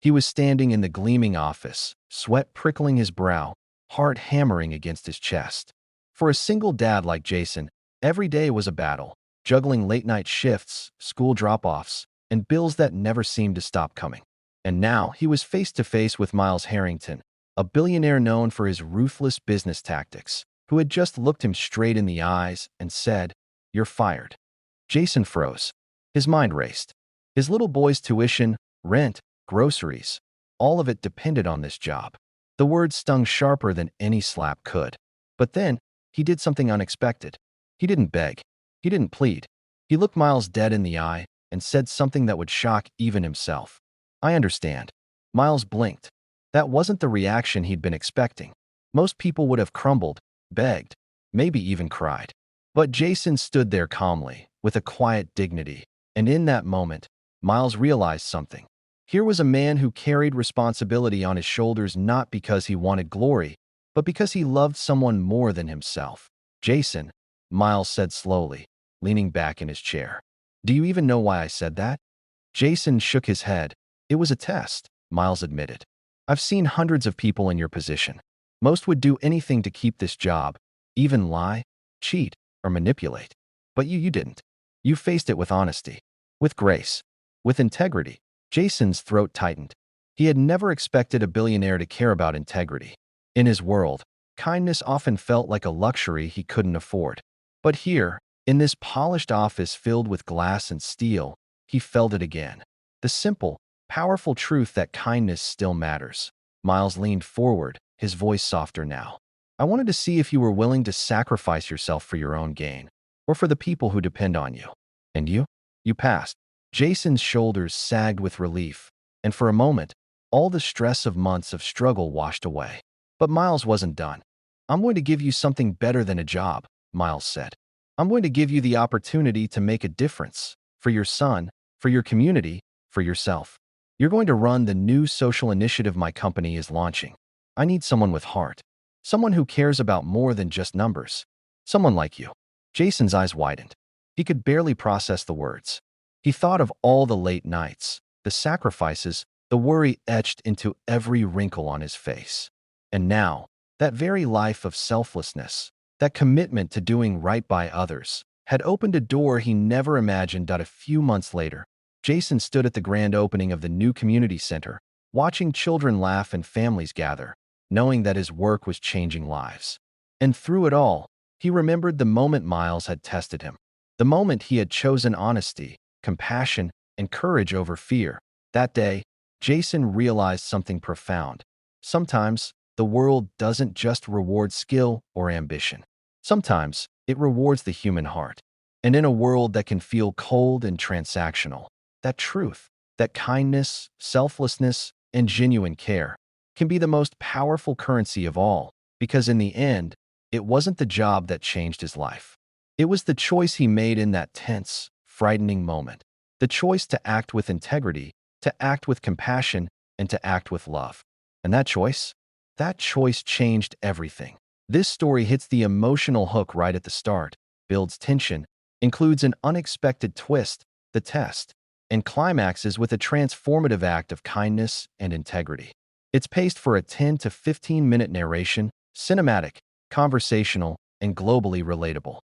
He was standing in the gleaming office, sweat prickling his brow, heart hammering against his chest. For a single dad like Jason, every day was a battle, juggling late-night shifts, school drop-offs, and bills that never seemed to stop coming. And now he was face to face with Miles Harrington, a billionaire known for his ruthless business tactics, who had just looked him straight in the eyes and said, "You're fired." Jason froze. His mind raced. His little boy's tuition, rent, groceries, all of it depended on this job. The words stung sharper than any slap could. But then, he did something unexpected. He didn't beg. He didn't plead. He looked Miles dead in the eye and said something that would shock even himself. "I understand." Miles blinked. That wasn't the reaction he'd been expecting. Most people would have crumbled, begged, maybe even cried. But Jason stood there calmly, with a quiet dignity. And in that moment, Miles realized something. Here was a man who carried responsibility on his shoulders not because he wanted glory, but because he loved someone more than himself. "Jason," Miles said slowly, leaning back in his chair. "Do you even know why I said that?" Jason shook his head. "It was a test," Miles admitted. "I've seen hundreds of people in your position. Most would do anything to keep this job, even lie, cheat, or manipulate. But you didn't. You faced it with honesty, with grace, with integrity." Jason's throat tightened. He had never expected a billionaire to care about integrity. In his world, kindness often felt like a luxury he couldn't afford. But here, in this polished office filled with glass and steel, he felt it again. The simple, powerful truth that kindness still matters. Miles leaned forward, his voice softer now. "I wanted to see if you were willing to sacrifice yourself for your own gain, or for the people who depend on you. And you? You passed." Jason's shoulders sagged with relief, and for a moment, all the stress of months of struggle washed away. But Miles wasn't done. "I'm going to give you something better than a job," Miles said. "I'm going to give you the opportunity to make a difference, for your son, for your community, for yourself. You're going to run the new social initiative my company is launching. I need someone with heart, someone who cares about more than just numbers. Someone like you." Jason's eyes widened. He could barely process the words. He thought of all the late nights, the sacrifices, the worry etched into every wrinkle on his face. And now, that very life of selflessness, that commitment to doing right by others, had opened a door he never imagined. A few months later, Jason stood at the grand opening of the new community center, watching children laugh and families gather, knowing that his work was changing lives. And through it all, he remembered the moment Miles had tested him, the moment he had chosen honesty, compassion, and courage over fear. That day, Jason realized something profound. Sometimes, the world doesn't just reward skill or ambition. Sometimes, it rewards the human heart. And in a world that can feel cold and transactional, that truth, that kindness, selflessness, and genuine care can be the most powerful currency of all, because in the end, it wasn't the job that changed his life. It was the choice he made in that tense, frightening moment. The choice to act with integrity, to act with compassion, and to act with love. And that choice changed everything. This story hits the emotional hook right at the start, builds tension, includes an unexpected twist, the test, and climaxes with a transformative act of kindness and integrity. It's paced for a 10 to 15-minute narration, cinematic, conversational, and globally relatable.